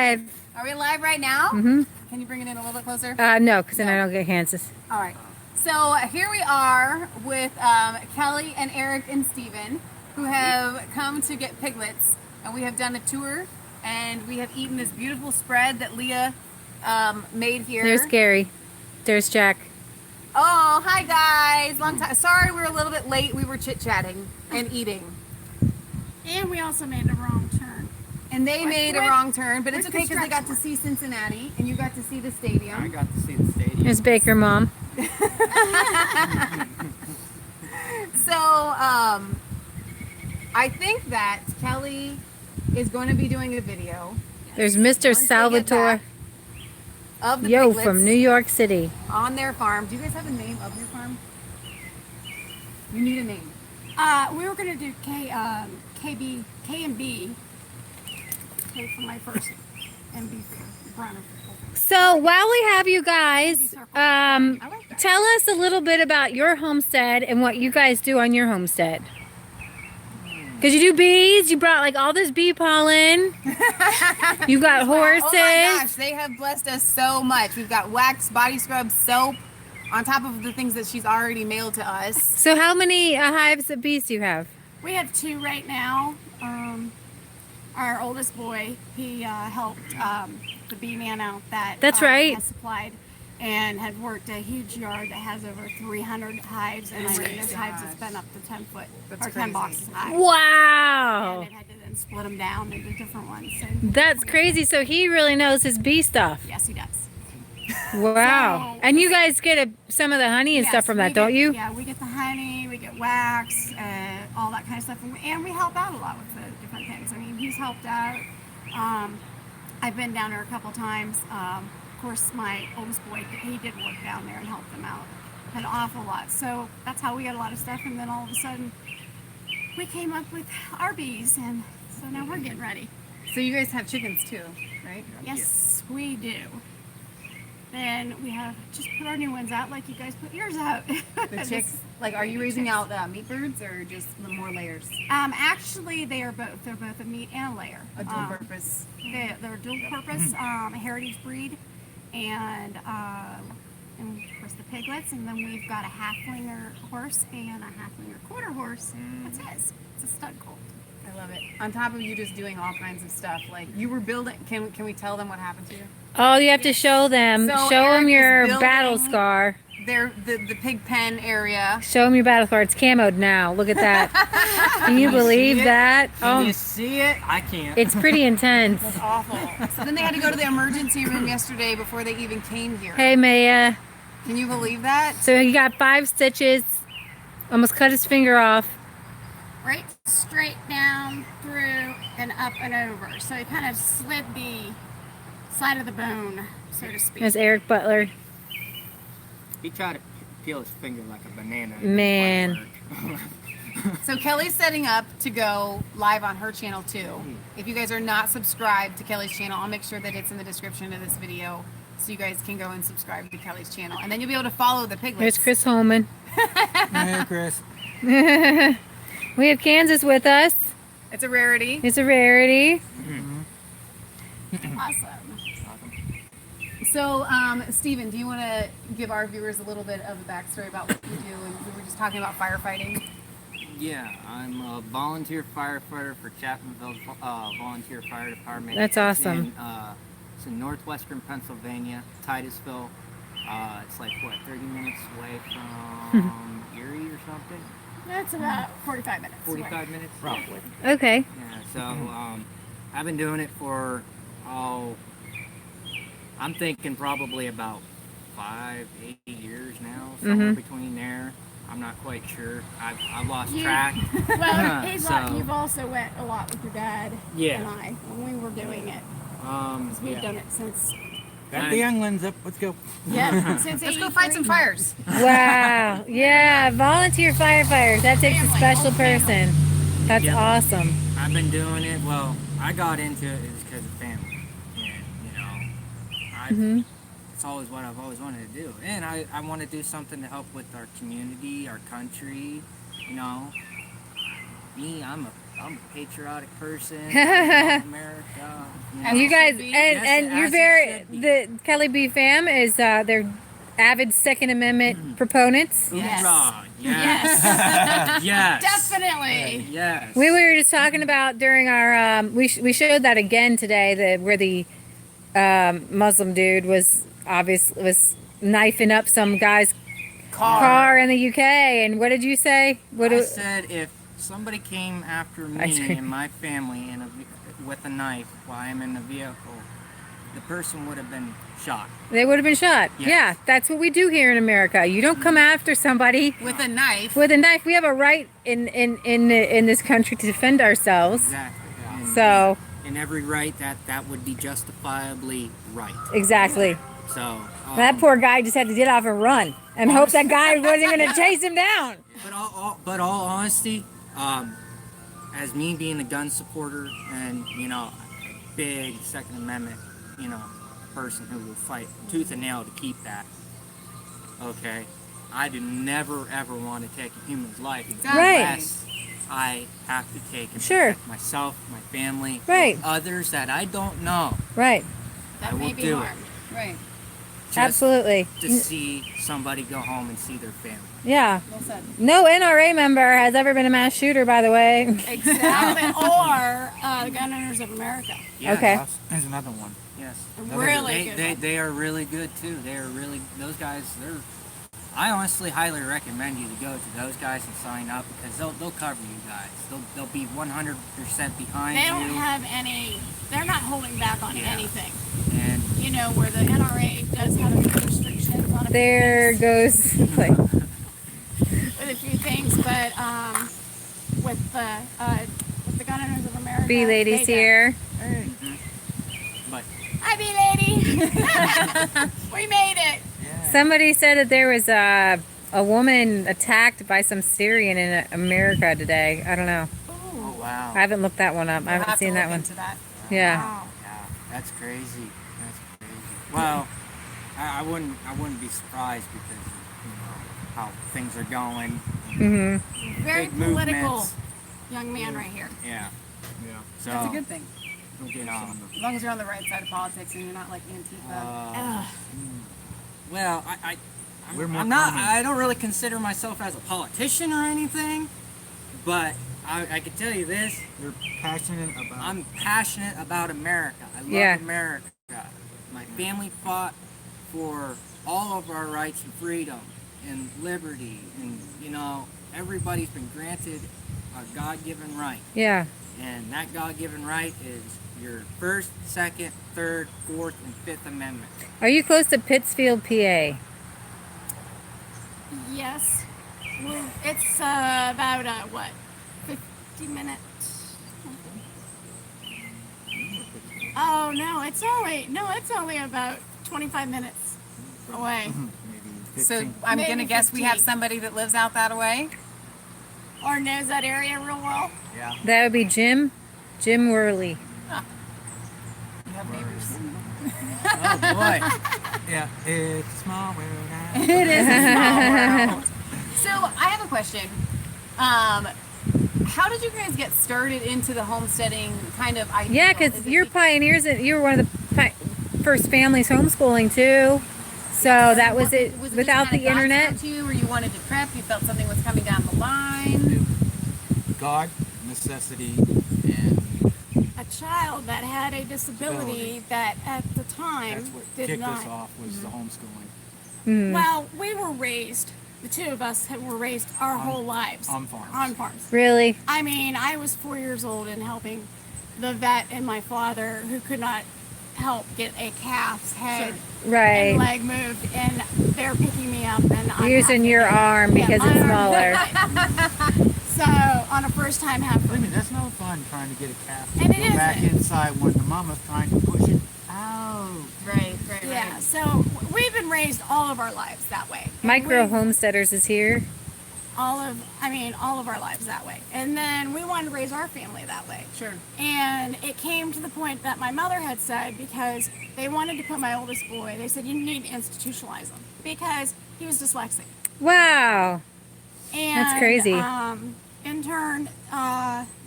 live. Are we live right now? Mm-hmm. Can you bring it in a little bit closer? No, because then I don't get Kansas. All right. So here we are with Kelly and Eric and Steven, who have come to get piglets, and we have done a tour, and we have eaten this beautiful spread that Leah made here. There's Gary. There's Jack. Oh, hi guys. Long time. Sorry we're a little bit late. We were chit-chatting and eating. And we also made a wrong turn. And they made a wrong turn, but it's okay because they got to see Cincinnati, and you got to see the stadium. I got to see the stadium. There's BakerMom. So, I think that Kelly is going to be doing a video. There's Mr. Salvatore. Of the Yo, piglets from New York City. on their farm. Do you guys have a name of your farm? You need a name. We were going to do K and B. K for my first and B for Brown. So while we have you guys, tell us a little bit about your homestead and what you guys do on your homestead. Because you do bees, you brought like all this bee pollen. You got horses. Oh my gosh, they have blessed us so much. We've got wax, body scrub, soap, on top of the things that she's already mailed to us. So how many hives of bees do you have? We have 2 right now. Our oldest boy, he helped the bee man out that That's right. has supplied and had worked a huge yard that has over 300 hives, and I mean, those hives has been up to 10 foot That's or 10 crazy. boxes high. Wow. And it had to then split them down into different ones. So That's crazy. So he really knows his bee stuff. yes, he does. Wow. So- And you guys get some of the honey and Yes, stuff from we that, get- don't you? Yeah, we get the honey, we get wax, all that kind of stuff, and we help out a lot with the different things. I mean, he's helped out. I've been down there a couple times. Of course, my oldest boy, he did work down there and helped them out an awful lot. So that's how we got a lot of stuff, and then all of a sudden, we came up with our bees, and so now we're getting ready. So you guys have chickens too, right? Yes, we do. Then we have just put our new ones out like you guys put yours out. The chicks, like, are you raising out meat birds or just more layers? Actually, they are both. They're both a meat and a layer. A dual purpose. They're dual purpose, a heritage breed, and of course the piglets. And then we've got a halflinger horse and a halflinger quarter horse. That's his. It's a stud colt. I love it. On top of you just doing all kinds of stuff, like you were building. Can we tell them what happened to you? Oh, you have to show them. So Show them Eric your is building battle scar. The pig pen area. Show them your battle scar. It's camoed now. Look at that. Can you believe see it? that? Can you Oh, see it? I can't. it's pretty intense. It's awful. So then they had to go to the emergency room yesterday before they even came here. Hey, Maia. Can you believe that? So he got 5 stitches. Almost cut his finger off. Right straight down through and up and over. So he kind of slid the side of the bone, so to speak. There's Eric Butler. He tried to peel his finger like a banana. Man. So Kelly's setting up to go live on her channel too. If you guys are not subscribed to Kelly's channel, I'll make sure that it's in the description of this video so you guys can go and subscribe to Kelly's channel. And then you'll be able to follow the piglets. There's Chris Holman. Hey, Chris. We have Kansas with us. It's a rarity. It's a rarity. Awesome. So, Steven, do you want to give our viewers a little bit of a backstory about what you do? And we were just talking about firefighting. Yeah, I'm a volunteer firefighter for Chapmanville Volunteer Fire Department. That's awesome. It's in northwestern Pennsylvania, Titusville. It's like, what, 30 minutes away from Erie or something? That's about 45 minutes. 45 minutes? Roughly. Okay. Yeah, so I've been doing it for, I'm thinking probably about 5, 8 years now, somewhere between there. I'm not quite sure. I've lost track. Well, you've also went a lot with your dad Yeah. and I when we were doing it. 'Cause we've done it since, Got the young ones up. Let's go. yeah, since Let's go fight some fires. Wow. Yeah. Volunteer firefighters. That takes a special person. That's Yep. awesome. I've been doing it. Well, I got into it because of family, and it's always what I've always wanted to do. And I want to do something to help with our community, our country. Me, I'm a I'm a patriotic person. I love America. As You it guys, should be. and Yes, you're as it very, should be. the Kellie B Fam is, they're avid Second Amendment proponents. Yes. Hoorah, Yes. yes. Yes. Definitely. Yes. We were just talking about during our, we showed that again today, where the Muslim dude was knifing up some guy's car in the UK. And what did you say? I said if somebody came after Ice me cream. and my family with a knife while I'm in the vehicle, the person would have been shot. They would have been shot. Yes. Yeah, that's what we do here in America. You don't come after somebody With a knife. with a knife. We have a right in this country to defend ourselves. Exactly. And So in every right, that would be justifiably right. exactly. So That poor guy just had to get off and run and hope that guy wasn't going to chase him down. But all honesty, as me being a gun supporter and a big Second Amendment, person who will fight tooth and nail to keep that. Okay, I do never ever want to take a human's life unless I have to take and protect myself, my family, Right. others that I don't know. Right. I That will may be do harmed. it. Right. Just Absolutely. to see somebody go home and see their family. Yeah. Well said. No NRA member has ever been a mass shooter, by the way. Exactly. Or the Gun Owners of America. Yes. Okay. There's another one. Yes. Really good. They are really good too. They are really, those guys, I honestly highly recommend you to go to those guys and sign up because they'll cover you guys. They'll be 100% behind They you. don't have any, they're not holding back on Yeah. anything. And Where the NRA does have a few restrictions on a few There things, goes. Like, with a few things, but with the Gun Owners of America. bee ladies they don't. here. but Hi, bee lady. We made it. Somebody said that there was a woman attacked by some Syrian in America today. I don't know. oh wow, I haven't looked that one up. I We'll haven't have to seen that look one. into that. Yeah. Wow. yeah, that's crazy. That's crazy. Well, I wouldn't be surprised because how things are going. Mm-hmm. Very Big political movements. young man right here. Yeah. Yeah. So That's a good thing. you As long as you're on the right side of politics and you're not like Antifa. Ugh. Well, We're more I'm not. common. I don't really consider myself as a politician or anything, but I can tell you this: You're passionate about. I'm passionate about America. I love Yeah. America. My family fought for all of our rights and freedom and liberty, and everybody's been granted a God-given right, Yeah. and that God-given right is your First, Second, Third, Fourth, and Fifth Amendment. Are you close to Pittsfield, PA? Yes. Well, it's about, what, 50 minutes? Oh, no, it's only about 25 minutes away. Maybe So 15. I'm Maybe going to guess we have 15. somebody that lives out that way. Or knows that area real well. Yeah. That would be Jim Worley. You have neighbors. Oh boy! Yeah. It's a small world. It is a small world. So I have a question. How did you guys get started into the homesteading kind of idea? Yeah, because you're pioneers. You were one of the first families homeschooling too. So that was it. Was Without just the kinda got internet. to you, or you wanted to prep? You felt something was coming down the line. God, necessity, and A child that had a disability that at the time that's what did kicked not. us off was the homeschooling Mhm. Well, we were raised, the two of us were raised our whole lives. on farms. On farms. Really? I mean, I was 4 years old and helping the vet and my father, who could not help get a calf's head and Right. leg moved, and they're picking me up and I'm Using having- your arm because my it's arm. smaller. So on a first time heifer. Believe me, that's no fun trying to get a calf to And it go back isn't. inside when the mama's trying to push it out. Right. Yeah, so we've been raised all of our lives that way. And Micro we've- Homesteaders is here. all of our lives that way. And then we wanted to raise our family that way. Sure. And it came to the point that my mother had said, because they wanted to put my oldest boy, they said, you need to institutionalize him because he was dyslexic. Wow. And, That's crazy. in turn,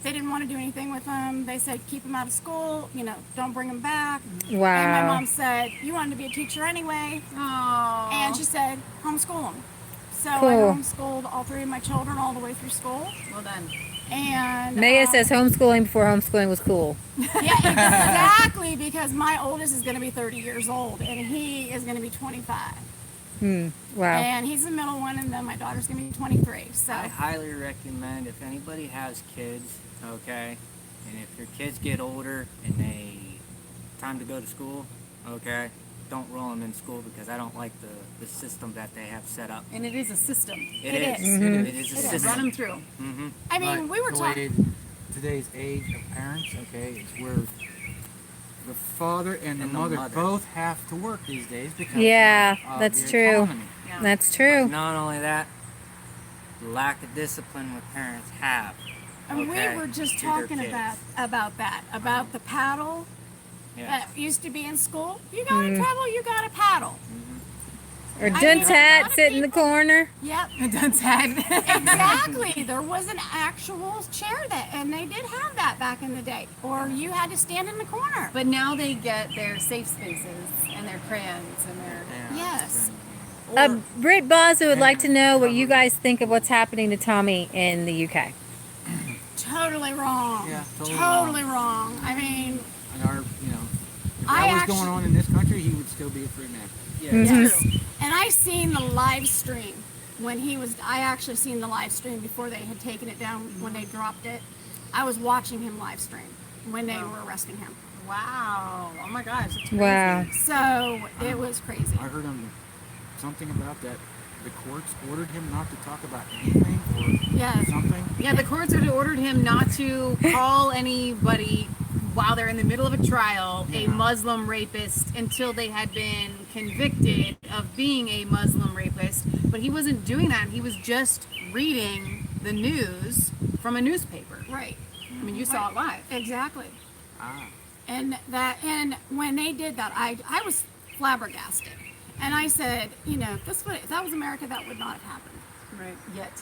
they didn't want to do anything with him. They said, keep him out of school, you know, don't bring him back. Wow. And my mom said, you wanted to be a teacher anyway. Oh. And she said, homeschool him. So Cool. I homeschooled all 3 of my children all the way through school. Well done. And Maia says homeschooling before homeschooling was cool. yeah, exactly, because my oldest is going to be 30 years old, and he is going to be 25. Wow. And he's the middle one, and then my daughter's going to be 23. So I highly recommend if anybody has kids, okay, and if your kids get older and they time to go to school, okay, don't roll them in school because I don't like the system that they have set up. And it is a system. It is. is. Mhm. It is a It is. system. Run them through. Mm-hmm. I mean, But we were the talking. way today's age of parents, okay, is where the father and the mother both have to work these days because Yeah, of that's the true. economy. Yeah. That's true. Not only that, the lack of discipline with parents have. And okay, we were just to their talking kids. about the paddle Yeah. that used to be in school. You got in trouble, you got a paddle. Or I mean, Dunt's a hat lot of sit in the people- corner. Yep, That's sad. exactly. There was an actual chair that, and they did have that back in the day. Or you had to stand in the corner. But now they get their safe spaces and their crayons and their. Yeah, Yes. Britt Bozza would like to know what you guys think of what's happening to Tommy in the UK. Totally wrong. Yeah, totally totally wrong. I mean, And our, you know, if I that was actually- going on in this country, he would still be a free man. Yeah. yes. And I seen the live stream when he was. I actually seen the live stream before they had taken it down when they dropped it. I was watching him live stream when they were arresting him. Wow. Oh my gosh. That's crazy. Wow. So it was crazy. I heard him something about that. The courts ordered him not to talk about anything or Yes. something. Yeah, the courts had ordered him not to call anybody while they're in the middle of a trial a Yeah. Muslim rapist until they had been convicted of being a Muslim rapist. But he wasn't doing that. He was just reading the news from a newspaper. Right. I mean, you saw it live. Exactly. Ah, And when they did that, I was flabbergasted. And I said, you know, if that was America, that would not have happened. Right. Yet.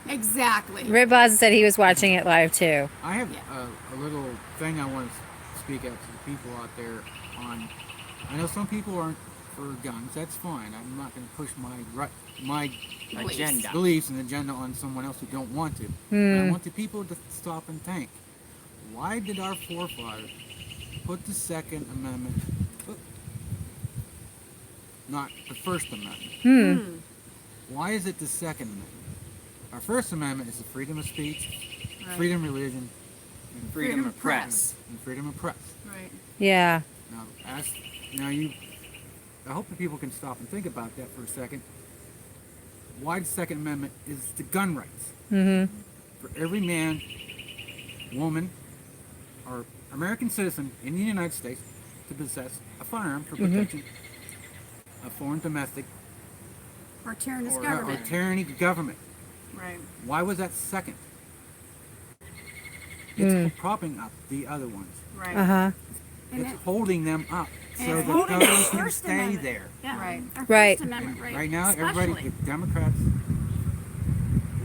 Exactly. Britt Bozza said he was watching it live too. I have Yeah. a little thing I want to speak out to the people out there on. I know some people aren't for guns. That's fine. I'm not going to push my Agenda. beliefs and agenda on someone else who don't want to. But I want the people to stop and think. Why did our forefathers put the Second Amendment, not the First Amendment? Why is it the Second Amendment? Our First Amendment is the freedom of speech, freedom of religion, And freedom of press. and freedom of press. Right. Yeah. I hope the people can stop and think about that for a second. Why the Second Amendment is the gun rights. Mm-hmm. For every man, woman, or American citizen in the United States to possess a firearm for protection of foreign domestic Or tyrannous or government. tyranny government. Right. Why was that second? It's propping up the other ones. Right. Uh-huh. And It's it- holding them up so it's the holding government the can First stay Amendment. there. Yeah. Right. Our Right. First Amendment right. Right now, everybody, Especially. the Democrats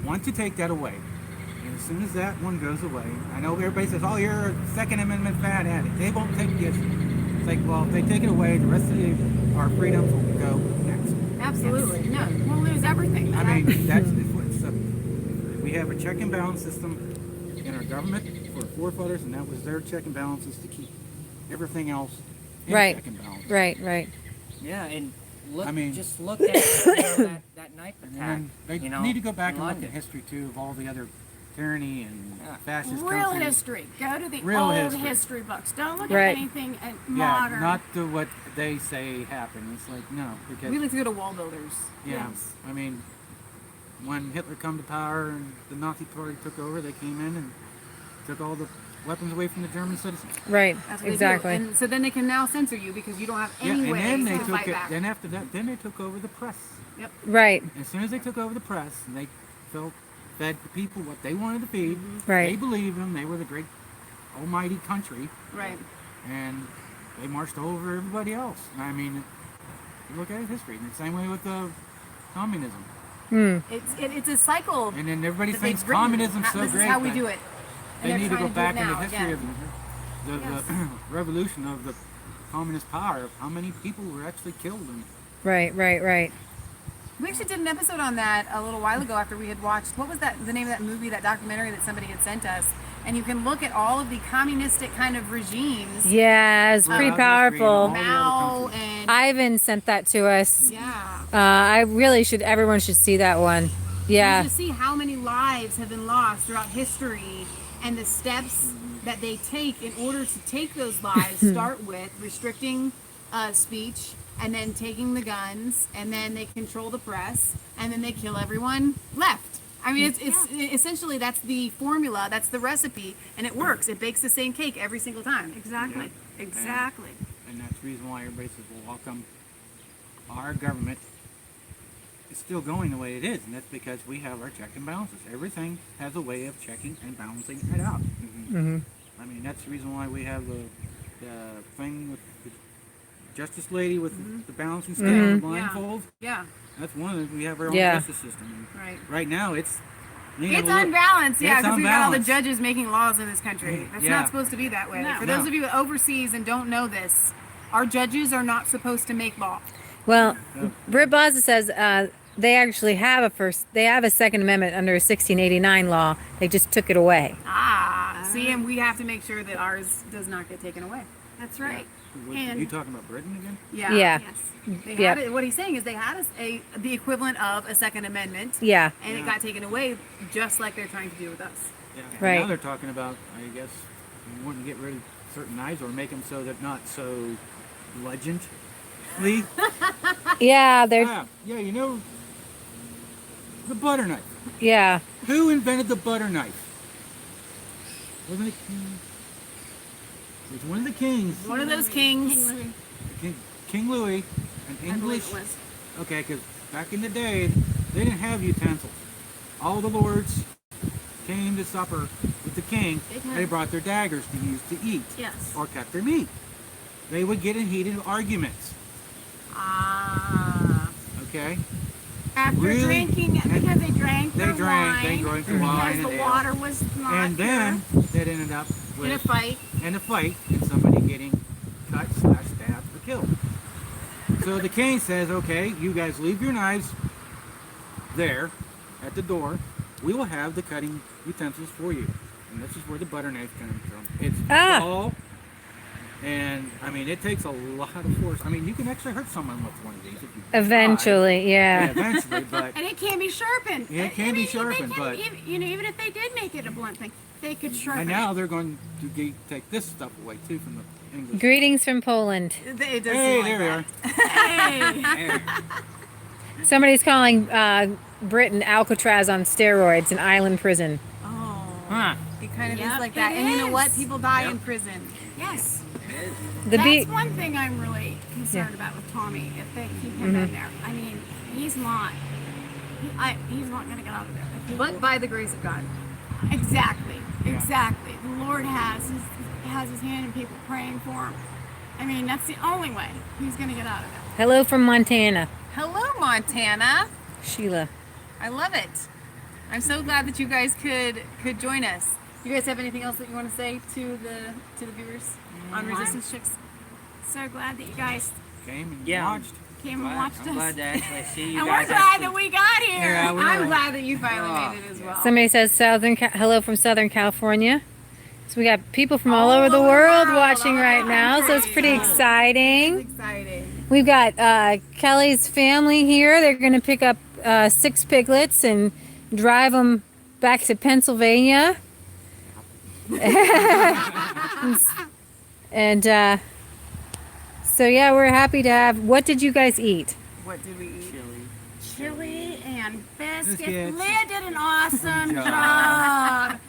want to take that away. And as soon as that one goes away, I know everybody says, oh, you're a Second Amendment fan at it. They won't take this. It's like, well, if they take it away, the rest of our freedoms will go next. Absolutely. No, we'll lose everything. I mean, that's what's up. We have a check and balance system in our government for our forefathers, and that was their check and balances to keep everything else in Right. check and balance. Right. Yeah, and look, I mean- just look at that knife And attack. then they you know, need to go back in and look London. at history too of all the other tyranny and Yeah. fascist Real countries. history. Go to the Real old history. history books. Don't look Right. at anything Yeah, modern. not to what they say happened. It's like no, because We like to go to wall builders. yeah, Yes. I mean, when Hitler come to power and the Nazi Party took over, they came in and took all the weapons away from the German citizens. Right. That's what they do. Exactly. And so then they can now censor you because you don't have Yeah, any and way then they to took fight it. back. Then after that, then they took over the press. Right. As soon as they took over the press, and they fed the people what they wanted to feed. Right. They believed them. They were the great, almighty country, Right. and they marched over everybody else. I mean, you look at history. And the same way with communism. It's a cycle. And then everybody that they've thinks written. communism's so This great. is how we but do it. And They they're need to trying go back do it in the now history again. of the revolution of the communist power, of how many people were actually killed. And Right. We actually did an episode on that a little while ago after we had watched, what was that, the name of that movie, that documentary that somebody had sent us. And you can look at all of the communistic kind of regimes. Yeah, it's pretty history powerful. and all Mao and Ivan sent that to us. yeah. I really should. Everyone should see that one. Yeah. To see how many lives have been lost throughout history and the steps that they take in order to take those lives. Start with restricting speech, and then taking the guns, and then they control the press, and then they kill everyone left. I mean, it's essentially, that's the formula, that's the recipe, and it works. It bakes the same cake every single time. Exactly. Exactly. And that's the reason why everybody says, well, how come our government is still going the way it is? And that's because we have our check and balances. Everything has a way of checking and balancing it out. I mean, that's the reason why we have the thing with the justice lady with the balancing scale and the blindfold. Yeah. That's one of the, we have our own Yeah. justice system. And Right. right now, it's you know, It's look- unbalanced, yeah, It's because we've got all the unbalanced. judges making laws in this country. That's Yeah. not supposed to be that way. No. For those No. of you overseas and don't know this, our judges are not supposed to make law. Well, Britt Baza says they actually have a Second Amendment under a 1689 law. They just took it away. See, and we have to make sure that ours does not get taken away. That's right. What, And- you talking about Britain again? Yeah. Yeah. Yes. They Yep. had it, what he's saying is they had the equivalent of a Second Amendment, Yeah. and it got taken away just like they're trying to do with us. Yeah. And Right. now they're talking about, I guess, you wouldn't get rid of certain knives or make them so they're not so legendly. Yeah, they're Yeah, you know, the butter knife. yeah. Who invented the butter knife? Wasn't it it was one of the kings. One of those kings. King Louis, an I believe English. it was. Okay, because back in the day, they didn't have utensils. All the lords came to supper with the king. They brought their daggers to use to eat Yes. or cut their meat. They would get in heated arguments. Okay, After Really? drinking, because they drank they their drank wine, the wine because and the ale. water was not And then that ended up with In a fight. and somebody getting cut, slash, stabbed, or killed. So the king says, okay, you guys leave your knives there at the door. We will have the cutting utensils for you. And this is where the butter knife comes from. It's dull, and I mean, it takes a lot of force. I mean, you can actually hurt someone with one of these if you Eventually, try. yeah. Eventually, but and it can be sharpened. Yeah, it can be if they sharpened, can- but- even if they did make it a blunt thing, they could sharpen and now it. they're going to take this stuff away too from the English. Greetings from Poland. It does Hey, seem like there we that. are. Hey, Hey. Somebody's calling Britain Alcatraz on steroids, an island prison. Oh. Huh. It kind of Yep, is like that. it And you know what? is. People die Yep. in prison. yes. The That's be- one thing I'm really concerned about with Tommy. If they keep him in there, I mean, he's not. He's not going to get out of there. If he- But by the grace of God. Exactly. Exactly. The Lord has his hand in people praying for him. I mean, that's the only way he's going to get out of there. Hello from Montana, Hello, Montana. Sheila. I love it. I'm so glad that you guys could join us. You guys have anything else that you want to say to the viewers on Resistance Chicks? So glad that you guys Came and Yeah. watched. came and watched I'm us. glad to actually see you And guys. we're glad that we got here. Yeah, we I'm are. glad that you finally made it as well. Somebody says hello from Southern California. So we got people from all over the world watching right now, so it's pretty exciting. Exciting. We've got Kelly's family here. They're going to pick up 6 piglets and drive them back to Pennsylvania. And so yeah, we're happy to have. What did you guys eat? What did we eat? Chili and biscuits. Biscuits. Leah did an awesome job.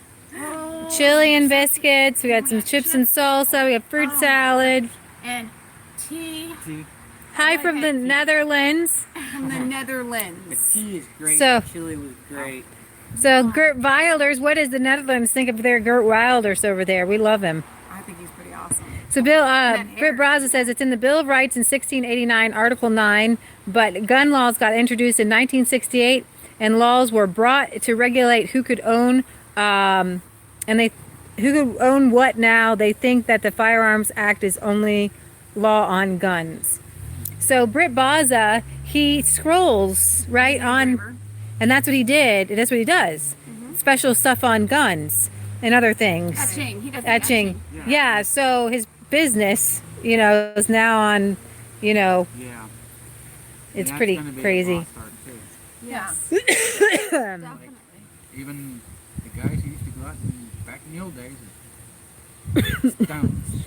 Chili and biscuits. We got some chips and salsa. We got fruit salad. And tea. See, Hi from the Netherlands. From the The Netherlands. tea is great. So- the chili was great. So Gert Wilders, what does the Netherlands think of their Gert Wilders over there? We love him. I think he's pretty awesome. So Bill, hair. Britt Braza says it's in the Bill of Rights in 1689, Article 9, but gun laws got introduced in 1968, and laws were brought to regulate who could own who could own what now. They think that the Firearms Act is only law on guns. So Britt Baza, he scrolls right on, and that's what he did. That's what he does. Special stuff on guns and other things. Etching. He does Etching. Yeah. So his business, you know, is now on, you know, Yeah. it's And pretty that's gonna be a crazy. lost art, too. Yes. Definitely. Even the guys who used to go out and back in the old days, stones.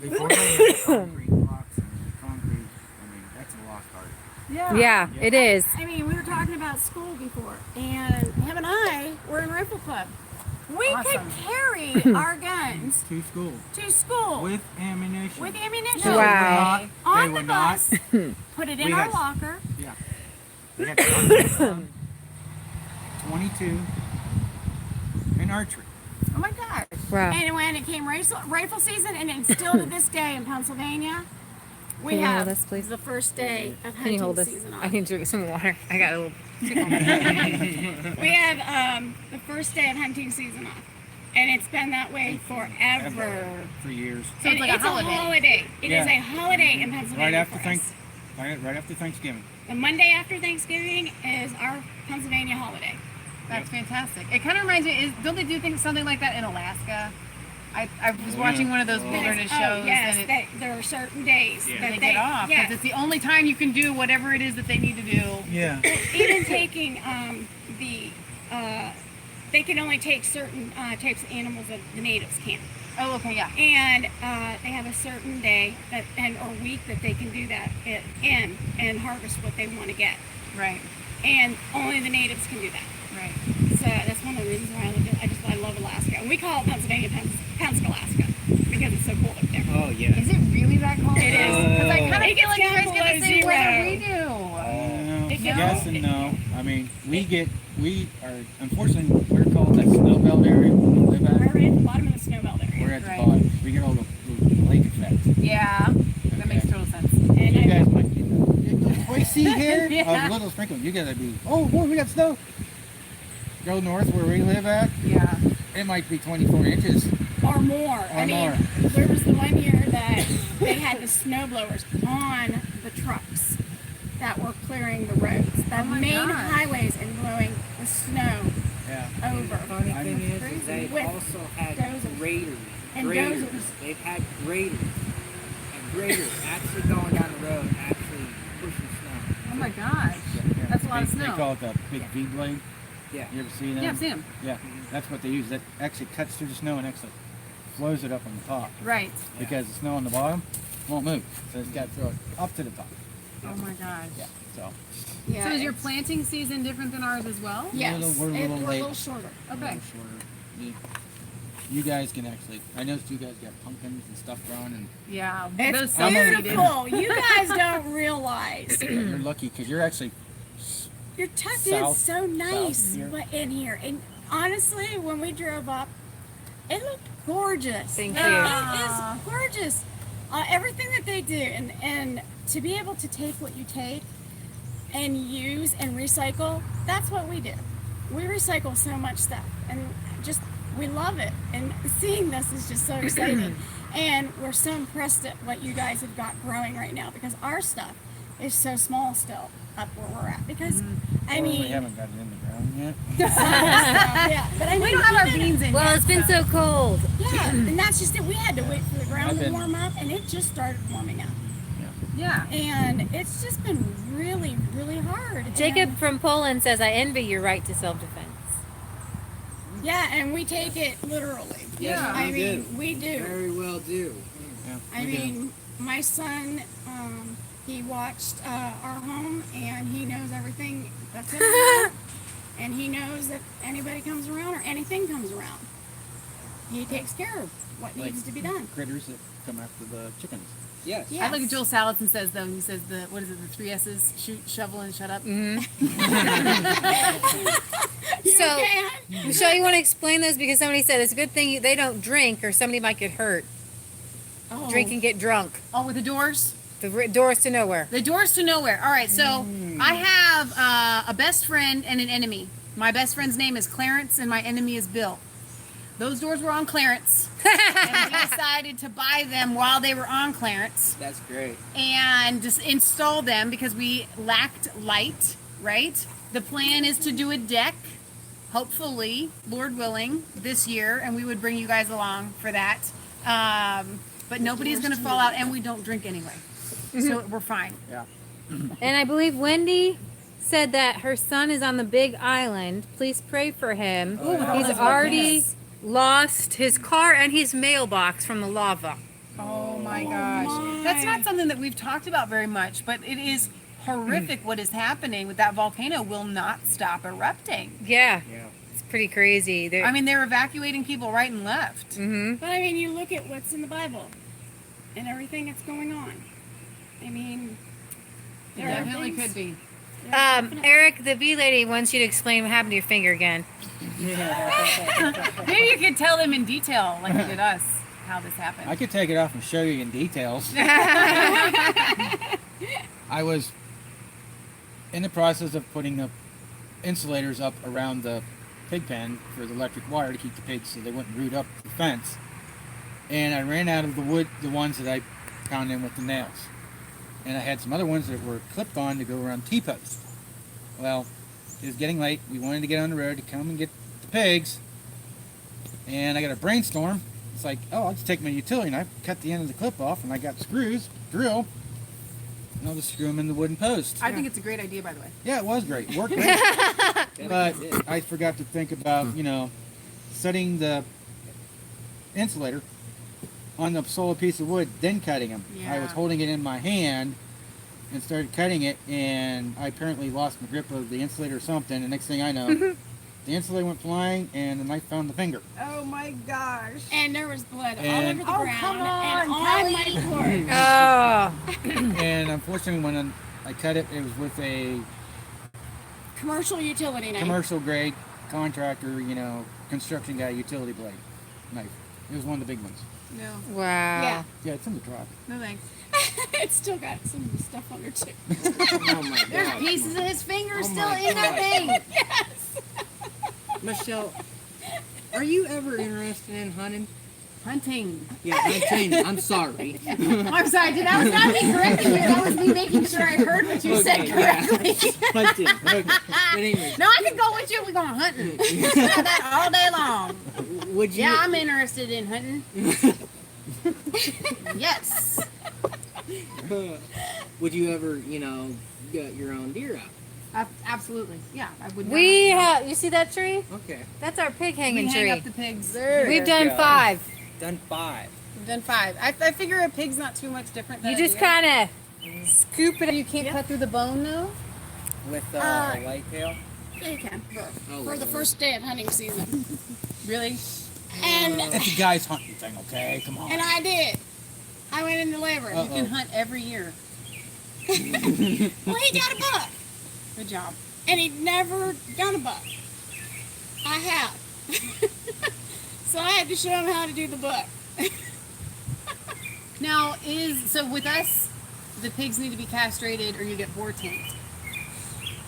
Before they had concrete blocks and concrete, I mean, that's a lost art. Yeah, it is. I mean, we were talking about school before, and him and I were in rifle club. We could carry our guns To school. to school With ammunition. with ammunition. Wow. They On were the not. bus, put it in We our had- locker. Yeah. They had 22 in archery. Oh my gosh. Wow. And when it came rifle season, and it's still to this day in Pennsylvania, we Can you hold have this, please? the first day of Can you hold hunting this? season I off. need to drink some water. I got a little tickle. We have the first day of hunting season off. And it's been that way forever. For years. So it's And like a it's holiday. It is Yeah. a holiday in Pennsylvania. Right after for us. right after Thanksgiving. The Monday after Thanksgiving is our Pennsylvania holiday. That's fantastic. It kind of reminds me. Don't they do things something like that in Alaska? I was watching one of those wilderness shows, Oh, yes, and there are certain days that they get off because Yes. it's the only time you can do whatever it is that they need to do. Yeah. Even taking they can only take certain types of animals that the natives can't. Oh, okay, yeah. And they have a certain day or week that they can do that in and harvest what they want to get. Right, And only the natives can do that. right. So that's one of the reasons why I love Alaska. And we call it Pennsylvania, Alaska, because it's so cold up there. Oh, yeah. Is it really that cold? It is. Because I kind of It feel like you gets guys down get the same below weather we zero. do. Yes and no. I mean, we are, unfortunately, we're called that snow belt area we live at. We're in the bottom of the snow belt area. We're at the Right. bottom. We get all the lake effect. Yeah, that makes total sense. And You guys might get what you see here, Yeah. a little sprinkle. You gotta be, oh boy, we got snow. Go north where we live at, Yeah. it might be 24 inches. or more. I mean, more. there was the one year that they had the snow blowers on the trucks that were clearing the roads, the Oh my main gosh. highways, and blowing the snow Yeah. over. Funny thing is they've With also had dozers. graders. And Graders. dozers. They've had graders. And graders actually going down the road, actually pushing snow. Oh my gosh. That's a lot of They snow. call it the big V blade. Yeah. You ever see that? Yeah, I've seen 'em. Yeah, that's what they use. That actually cuts through the snow and actually flows it up on the top. Right. Because the snow on the bottom won't move. So it's got to throw it up to the top. Oh my gosh. Yeah. So Yeah, So is your it's- planting season different than ours as well? Yes, we're a little we're a late. little shorter. Okay. a little shorter. You guys can actually. I noticed you guys got pumpkins and stuff growing, and Yeah. It's Those so needed. beautiful. You guys don't realize. you're lucky because you're actually. You're tucked in South- so nice south here. but in here. And honestly, when we drove up, it looked gorgeous. Thank It you. is gorgeous. Everything that they do, and to be able to take what you take and use and recycle, that's what we do. We recycle so much stuff, and just we love it. And seeing this is just so exciting. And we're so impressed at what you guys have got growing right now, because our stuff is so small still up where we're at. Because I Well, mean, we haven't got it in the ground yet. yeah, but I mean, We don't have our even- beans in Well, yet, it's been so cold. Yeah, and that's just it. We had to wait for the ground I've to been- warm up, and it just started warming up. Yeah. And it's just been really, really hard. Jacob And, from Poland says, I envy your right to self-defense. yeah, and we take it literally. Yes, I we mean, do. we do. Very well do. Yeah. I we do. mean, my son, he watched our home, and he knows everything that's in it. And he knows that anybody comes around or anything comes around, he takes care of what Like needs to be done. critters that come after the chickens. Yes. Yeah. I look at Joel Salatin says though, he says the the 3 S's, shoot, shovel, and shut up. You So- can. Michelle, you want to explain those? Because somebody said it's a good thing they don't drink or somebody might get hurt. Oh. Drink and get drunk. Oh, with the doors? The doors to nowhere. The doors to nowhere. All right, so I have a best friend and an enemy. My best friend's name is Clarence, and my enemy is Bill. Those doors were on clearance, and we decided to buy them while they were on clearance That's great. and just install them because we lacked light, right? The plan is to do a deck, hopefully, Lord willing, this year, and we would bring you guys along for that. But nobody's going to fall out, and we don't drink anyway. So we're fine. Yeah. And I believe Wendy said that her son is on the Big Island. Please pray for him. He's already lost his car and his mailbox from the lava. Oh my gosh. That's not something that we've talked about very much, but it is horrific what is happening with that volcano will not stop erupting. Yeah, Yeah. it's pretty crazy. I mean, they're evacuating people right and left. Mm-hmm. But I mean, you look at what's in the Bible and everything that's going on. I mean, there are Definitely things- could be. Eric, the V lady wants you to explain what happened to your finger again. Maybe you could tell them in detail, like you did us, how this happened. I could take it off and show you in details. I was in the process of putting the insulators up around the pig pen for the electric wire to keep the pigs so they wouldn't root up the fence. And I ran out of the wood, the ones that I found in with the nails. And I had some other ones that were clipped on to go around T-posts. Well, it was getting late. We wanted to get on the road to come and get the pigs. And I got a brainstorm. It's like, oh, I'll just take my utility knife, cut the end of the clip off, and I got screws, drill, and I'll just screw them in the wooden post. I think it's a great idea, by the way. Yeah, it was great. It worked great. But I forgot to think about, setting the insulator on the solid piece of wood, then cutting them. I was Yeah. holding it in my hand and started cutting it, and I apparently lost my grip of the insulator or something. The next thing I know, the insulator went flying, and the knife found the finger. Oh my gosh. And there was blood all And- over the ground come on, and on my Kelly. cord. Oh, And unfortunately, when I cut it, it was with a Commercial utility knife. commercial grade contractor, construction guy utility blade knife. It was one of the big ones. No. wow. Yeah. Yeah, it's in the truck. No thanks. It's still got some stuff on there too. Oh my There's god. pieces of his fingers Oh still my in that God. thing. Michelle, are you ever interested in hunting? Hunting. Yeah, hunting. I'm sorry. I'm sorry, that was not me correcting you. That was me making sure I heard what you said correctly. Hunting. Okay. But anyways, No, I can go with you. We're going hunting. That all day long. would you? Yeah, I'm interested in hunting. Yes. Would you ever, get your own deer out? Absolutely. Yeah, I would. We have, you see that tree? Okay. That's our pig we hanging hang tree. up the pigs. We've done go. 5. Done 5. We've done 5. I figure a pig's not too much different than You a just deer. kind of scoop it. You can't cut through the bone though. With whitetail. Yeah, you can. Oh, For the first day of hunting season. Really? And It's a guy's hunting thing, okay? Come on. and I did. I went into labor. You can hunt every year. Well, he got a buck. Good job. And he'd never done a buck. I have. So I had to show him how to do the buck. Now so with us, the pigs need to be castrated or you get boar taint.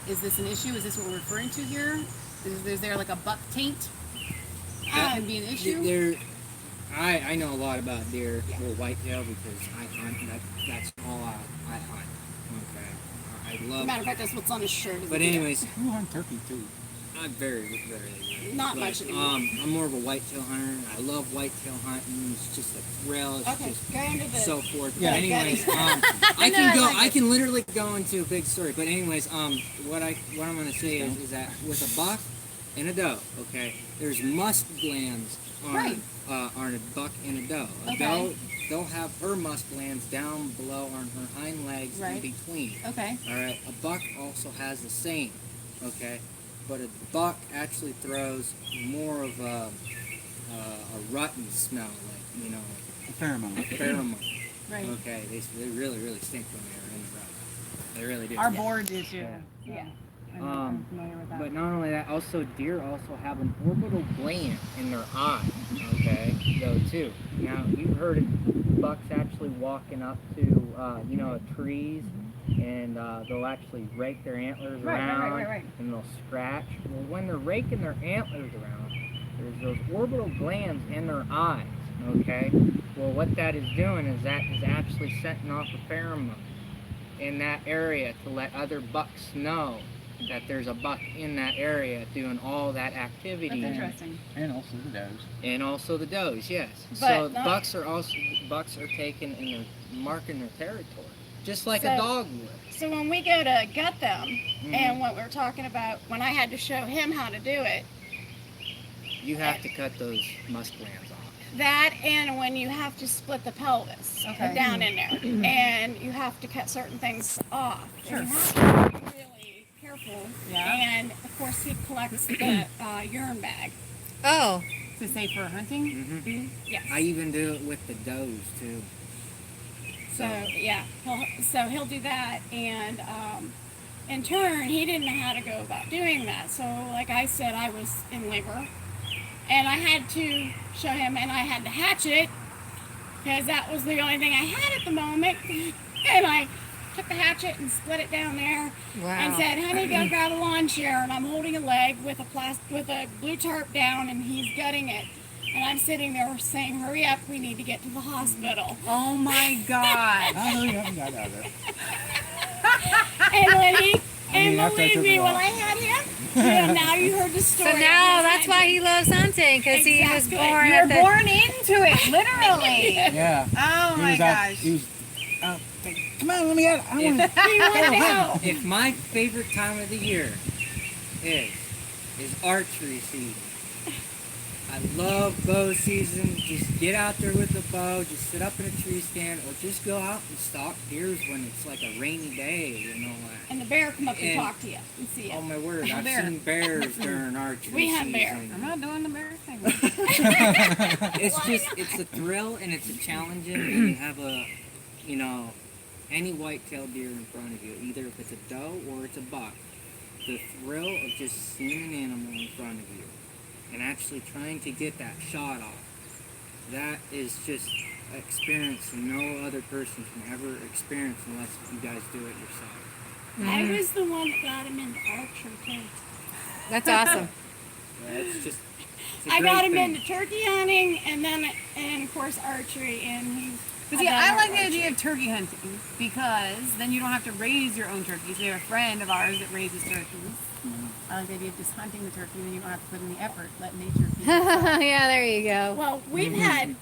Is this an issue? Is this what we're referring to here? Is there like a buck taint? That can be an issue. I know a lot about deer or whitetail because I hunt. That's all I hunt. Okay. I love. Matter of fact, that's what's on his shirt. is But a deer. anyways, You hunt turkey too. I'm very. Not but, much anymore. I'm more of a whitetail hunter. I love whitetail hunting. It's just a thrill. It's Okay, just go into the. so forth. Yeah. But anyways, I can literally go into a big story. But anyways, what I'm gonna say is that with a buck and a doe, okay, there's musk glands Right. on a buck and a doe. A Okay. doe, they'll have her musk glands down below on her hind legs Right. in between. Okay. All right, a buck also has the same, okay, but a buck actually throws more of a rotten smell, like A pheromone. pheromone. Right. Okay, they really stink when they're in the rut. They really do. Our board did too. Yeah. I'm familiar with that. But not only that, also deer also have an orbital gland in their eye. Okay, though too. Now you've heard it bucks actually walking up to, you know, trees, and they'll actually rake their antlers around, and they'll scratch. Well, when they're raking their antlers around, there's those orbital glands in their eyes, okay? Well, what that is doing is that is actually setting off a pheromone in that area to let other bucks know that there's a buck in that area doing all that activity. That's interesting. And also the does. And also the does, yes. But So not- bucks are taking and they're marking their territory, just like a dog would. So when we go to gut them, Mhm. and what we were talking about, when I had to show him how to do it, You have to cut those musk glands off. that and when you have to split the pelvis down in there, and you have to cut certain things off. Sure. And you have to be really careful. Yeah. And of course he collects the urine bag. Oh, To say for hunting? Mm-hmm. Yes. I even do it with the does too. So yeah, he'll do that, and in turn, he didn't know how to go about doing that. So like I said, I was in labor, and I had to show him, and I had to hatchet it because that was the only thing I had at the moment. And I took the hatchet and split it down there, and wow. said, "Honey, go grab a lawn chair." And I'm holding a leg with a blue tarp down, and he's gutting it. And I'm sitting there saying, "Hurry up, we need to get to the hospital." Oh my god. I haven't got out of there. And when he, and after I believe took me, it when off. I had him, yeah, now you heard the story. So now that's why he loves hunting, because he was Exactly. born You're at the... born into it, literally. Yeah. Oh He my was out, gosh. he was out, like, come on, let me out. I want to. He wanted to help. If my favorite time of the year is archery season. I love bow season. Just get out there with the bow, just sit up in a tree stand, or just go out and stalk deers when it's like a rainy day, you know. And the bear come up and And- talk to you and see Oh you. my word, I've Bear. seen bears during archery We hunt season. bear. I'm not doing the bear thing. It's a thrill and it's a challenging when you have you know, any white-tailed deer in front of you, either if it's a doe or it's a buck. The thrill of just seeing an animal in front of you and actually trying to get that shot off, that is just an experience no other person can ever experience unless you guys do it yourself. I was the one that got him into archery too. That's awesome. It's just, it's a I great got him thing. into turkey hunting, and of course archery, and he's. But see, I like the idea of turkey hunting because then you don't have to raise your own turkeys. We have a friend of ours that raises turkeys. I like the idea of just hunting the turkey, then you don't have to put in the effort. Let nature feed itself. Yeah, there you go. Well, we've had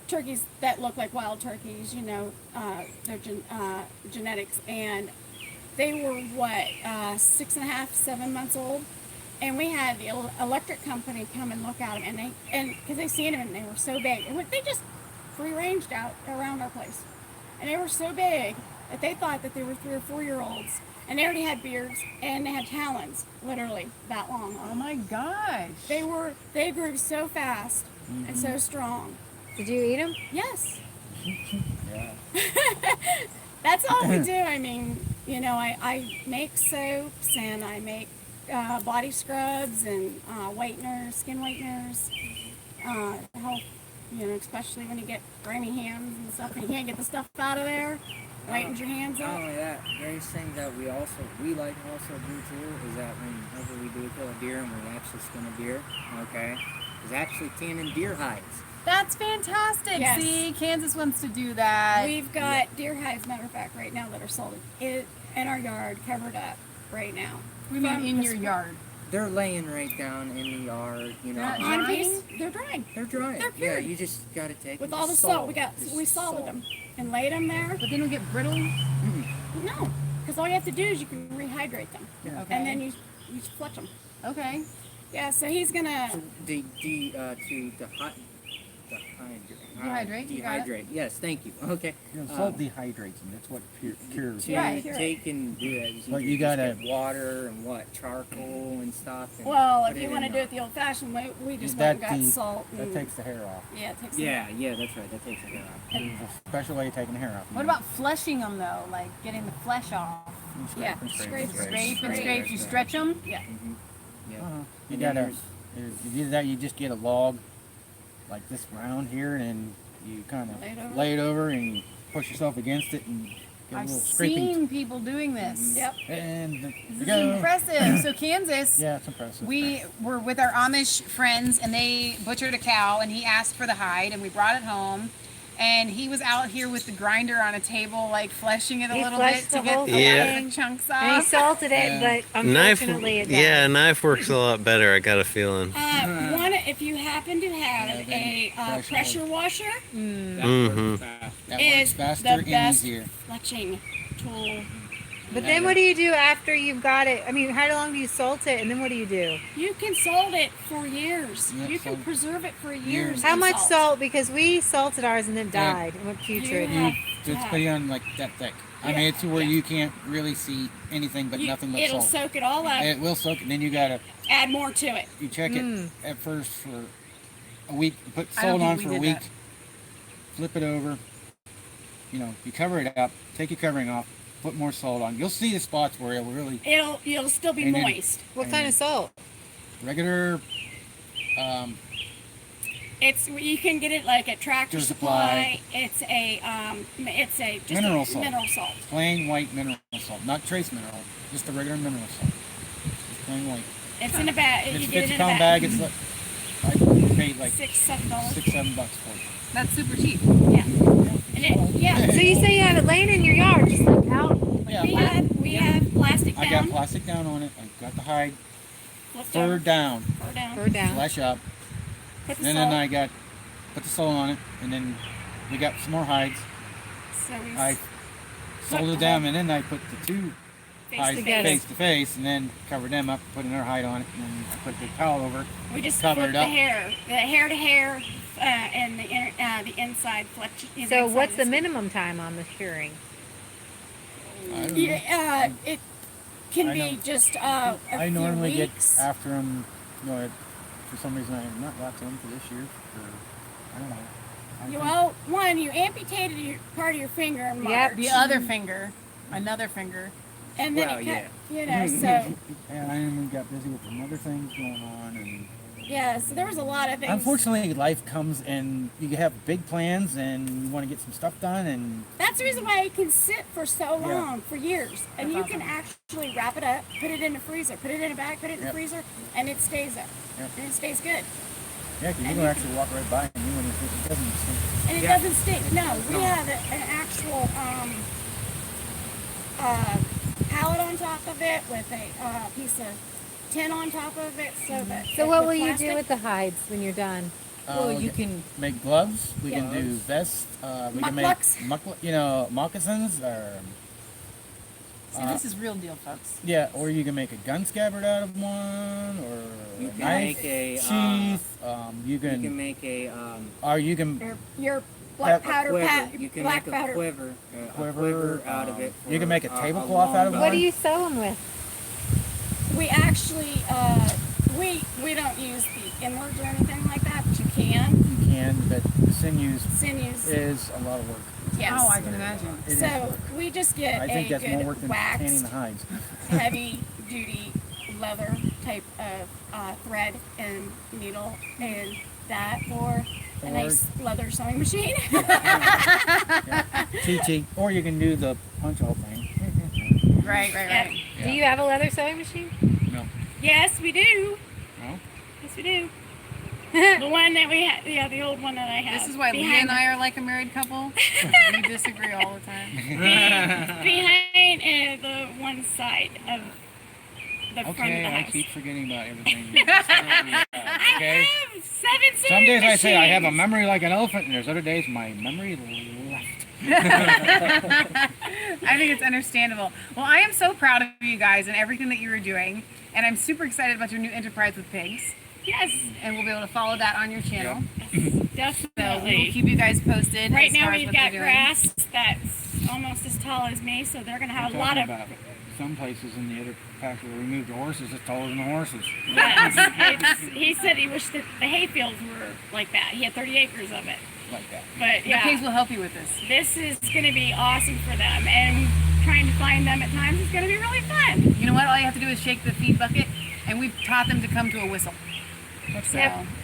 turkeys that look like wild turkeys, you know, their genetics, and they were 6.5, 7 months old, and we had the electric company come and look at them, and because they seen them and they were so big, and they just free ranged out around our place, and they were so big that they thought that they were 3 or 4 year olds, and they already had beards and they had talons, literally that long. Oh my gosh. They grew so fast and so strong. Did you eat him? Yes. Yeah. That's all we do. I mean, you know, I make soaps and I make body scrubs and whiteners, skin whiteners. Help, you know, especially when you get grimy hands and stuff and you can't get the stuff out of there. Whitens your hands Not up. only that, various things that we like to also do too is that whenever we do kill a deer and we actually skin a deer, okay, is actually tanning deer hides. That's fantastic. Yes. See, Kansas wants to do that. We've got deer hides, matter of fact, right now that are sold in our yard, covered up right now. We mean From in the your spring. yard. They're laying right down in the yard, you know. They're not On a drying? piece, they're drying. They're drying. They're Yeah, cured. you just gotta take With them all the to salt, Just we salted salt. them and laid them there. But they don't get brittle. No, because all you have to do is you can rehydrate them, Yeah. Okay. and then you fletch them. Okay. Yeah, so he's gonna. So Dehydrate, you got it. Dehydrate. Yes, thank you. Okay. You know, salt dehydrates them. That's what cures To them. Right. take and do that, is But you you just gotta- get water and what, charcoal and stuff. And Well, put if you in want to the- do it the old-fashioned way, we just That went and got the- salt. That And, takes the hair off. yeah, it takes. Yeah, that's right. That takes it out. There's a special way of taking the hair off. What about fleshing them though? Like getting the flesh off? You scrape Yeah, and scrape scrape, and scrape. Scrape and Scrape. scrape. You stretch them. Yeah. Yeah. You And then gotta, there's- you do that, you just get a log like this round here, and then You kind Lay it of over. lay it over and you push yourself against it and get a I've little scraping. seen people doing this. Yep. And there you This is go. impressive. So Kansas, Yeah, it's impressive. we were with our Amish friends and they butchered a cow and he asked for the hide and we brought it home. And he was out here with the grinder on a table, like fleshing it a He little bit fleshed to the get whole the thing. chunks And he off. salted it, Yeah. but Knife, unfortunately it died. yeah, knife works a lot better. I got a feeling. If you happen to have a pressure washer, That Mhm. works fast. That is works faster the and best easier. fletching tool. But then what do you do after you've got it? I mean, how long do you salt it, and then what do you do? You can salt it for years. Yeah, you can salt- preserve it for Years. years. How in much salt? Because we salted ours and it Yeah. died. It went putrid. Yeah. It's pretty on like that thick. I mean, it's to where you can't really see anything but nothing but It'll salt. soak it all up. It will soak, and then you gotta Add more to it. you check it at first for a week. Put I don't salt on think for we a did week. Flip it over. You know, you cover it up. Take your covering off. Put more salt on. You'll see the spots where it'll really It'll still be And then- moist. What kind of salt? regular. It's you can get it like at Tractor Tractor Supply. It's a just Mineral a salt. mineral salt. Plain white mineral salt, not trace mineral, just a regular mineral salt. Just plain white. It's in a bag. It's You a get it 50 in a pound bag. bag. It's like I paid like $6-7. $6-7 for it. That's super cheap. Yeah. And yeah. So you say you have it laying in your yard, just like out? Yeah, We have plastic I down. got plastic down on it. I got the hide Flipped fur over, down, fur down. Or down? flesh up, Put the and salt. then I got put the salt on it, and then we got some more hides. So we I folded them, and then I put the two hides together. face to face, and then covered them up, put another hide on it, and then I put the towel over. We just cover flip it the up. hair to hair, and the inside fletch. So what's the minimum time on the curing? I don't know. Yeah, it can I be know. just I a normally few get weeks. after them. You know, for some reason I have not got to them for this year. For, I don't know. I think- Well, one, you amputated part of your finger in March. Yep. The other finger, another finger. And then Well, it yeah. cut, you know, so, Yeah, I got busy with some other things going on, and yeah, so there was a lot of things. unfortunately, life comes and you have big plans and you want to get some stuff done, and That's the reason why it can sit for so Yeah. long, for years. And That's you can awesome. actually wrap it up, put it in the freezer, put it in a bag, put it in the Yep. freezer, and it stays up. Yep. And it stays good. yeah, because you can actually walk right by and you when it doesn't stink. And it Yeah. doesn't stay. No, we have an actual pallet on top of it with a piece of tin on top of it, so that. So what will you plastic- do with the hides when you're done? Well, you can. Make gloves. We can Yeah. do vests. We can make Mucklucks. moccasins, or See, this is real deal, folks. yeah, or you can make a gun scabbard out of one, or You a can knife make a sheath. You you can, can make a or you can Your black Have a powder, quiver. You can black make a powder. quiver, quiver, out of it. you can for make a tablecloth out of long What one. do you sew them with? We actually, we don't use the enlarge or anything like that, but you can. You can, but the sinews Sinews. is a lot of work. Yes. Oh, I can imagine. It is So work. we just get I think a that's more good work than tanning waxed, the hides. heavy duty leather type of thread and needle, and that, or a Or- nice leather sewing machine. TT, or you can do the punch hole thing. Right. Yeah. Yeah. Do you have a leather sewing machine? No. Yes, we do. No? Yes, we do. The one that we had, yeah, the old one that I have. This is why Leah behind and I are like a married couple. We disagree all the time. behind the one side of the front of Okay, the I house. keep forgetting about everything. Okay. I have 7 sewing Some days I say I have a machines. memory like an elephant, and there's other days my memory left. I think it's understandable. Well, I am so proud of you guys and everything that you are doing, and I'm super excited about your new enterprise with pigs. Yes, And we'll be able to follow that on your channel. So definitely. we'll keep you guys posted. Right as now far as we've what got they're doing. grass that's almost as tall as me, so they're going to have a We're lot talking of. about some places in the other pasture where we moved the horses, it's taller than the horses. Yes, he said he wished that the hay fields were like that. He had 30 acres of it. Like that. But The pigs yeah, will help you with this. this is going to be awesome for them, and trying to find them at times is going to be really fun. You know what? All you have to do is shake the feed bucket, and we've taught them to come to a whistle. So See,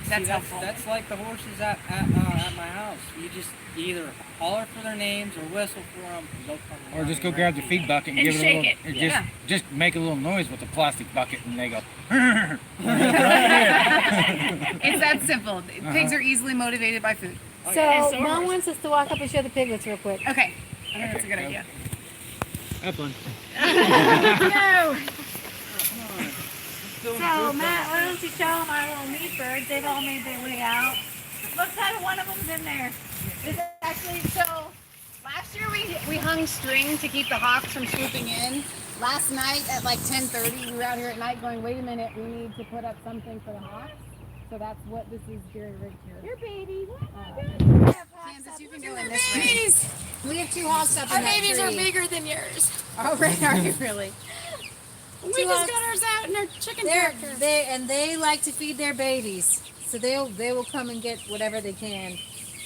that's helpful. That's like the horses at my house. You just either holler for their names or whistle for them. They'll come Or around just go and grab run the feed bucket and, And give it a shake little. it. Or Yeah. just make a little noise with the plastic bucket, and they go. It's that simple. Pigs are easily motivated by food. So, so Mom are- wants us to walk up and show the piglets real quick. Okay, I think that's a good idea. Have fun. No. So, Matt, why don't you show them our little meat birds? They've all made their way out. Looks like one of them's in there. This is actually so. Last year we hung string to keep the hawks from swooping in. Last night at like 10:30, we were out here at night going, wait a minute, we need to put up something for the hawks. So that's what this is very rigged here. Your babies. Kansas, you can go in this way. We have 2 hawks up in that Babies are tree. bigger than yours. Oh, right, are you really? We just got ours out and our chicken characters. They like to feed their babies, so they will come and get whatever they can.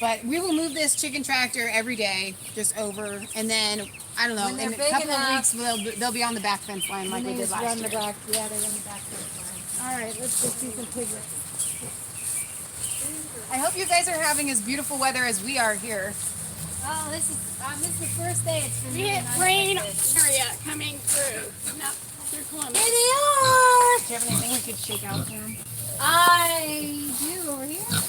But we will move this chicken tractor every day, just over, and then I don't know. When they're In a big couple enough- of weeks, they'll be on the back fence line like And we they did just last run year. the back. Yeah, they run the back fence line. All right, let's go see some piglets. I hope you guys are having as beautiful weather as we are here. Oh, this is the first day. It's been We really hit nice rain like this. area coming through. No, through Columbus. Here they are. Do you have anything we could shake out for them? I do over here.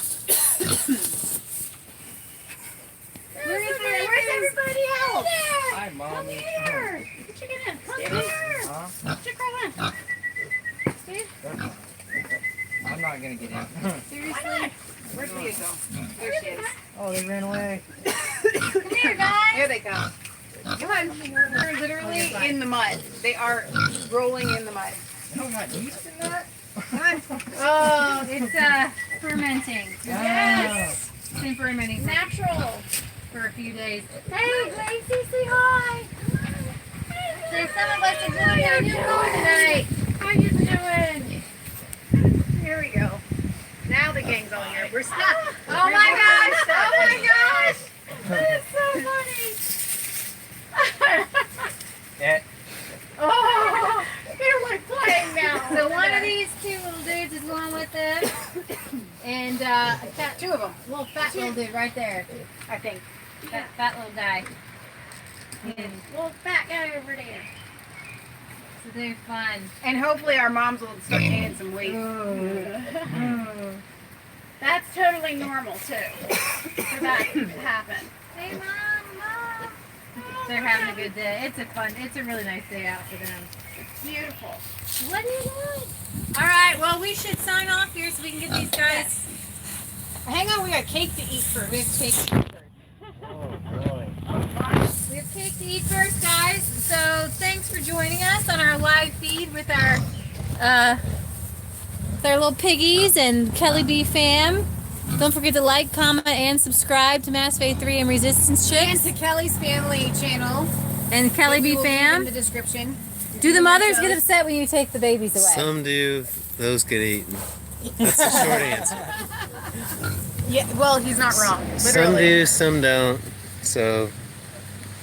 Where's everybody else? Hi, Mommy. Here. Chicken in. Come here. Chick right in. I'm not gonna get in. Seriously? Where'd Leah go? There she is. Oh, they ran away. Come here, guys. Here they come. Come on. They're literally in the mud. They are rolling in the mud. No, not yeast in that. Oh, it's fermenting. Yes. It's been fermenting Natural. for a few days. Hey, Lacey, say hi. There's some of us enjoying our new home tonight. How you doing? Here we go. Now the gang's all here. We're stuck. Oh my gosh! Oh my gosh! That is so funny. Yeah. Oh, they're like playing now. So one of these 2 little dudes is going with them, and a fat, 2 of them. little fat little dude right there. I think. That fat little guy. And Little fat guy over there. so they're fun. And hopefully our moms will start gaining some weight. That's totally normal too. For that to happen. Hey, Mom. They're having a good day. It's a really nice day out for them. It's beautiful. What are you doing? All right, well, we should sign off here so we can get these guys. Hang on, we got cake to eat first. We have cake to eat first. Oh, boy. We have cake to eat first, guys. So thanks for joining us on our live feed with our little piggies and Kellie B Fam. Don't forget to like, comment, and subscribe to Mass Faith 3 and Resistance And Chicks to Kelly's family channel. and Kellie We B will leave in Fam. the description. Do the mothers get upset when you take the babies away? Some do, those get eaten. That's the short answer. Yeah, well, he's not wrong. Some Literally. do, some don't. So,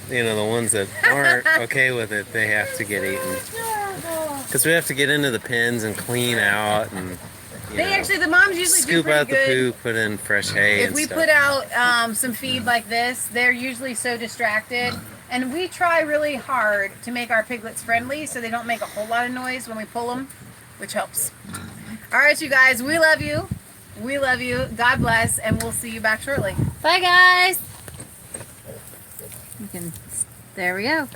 the ones that aren't okay with it, they have to get eaten. Because we have to get into the pens and clean out and The moms usually do scoop pretty out the good. poo, put in fresh hay If and we stuff. put out some feed like this, they're usually so distracted. And we try really hard to make our piglets friendly so they don't make a whole lot of noise when we pull them, which helps. All right, you guys, we love you. We love you. God bless, and we'll see you back shortly. Bye, guys. There we go.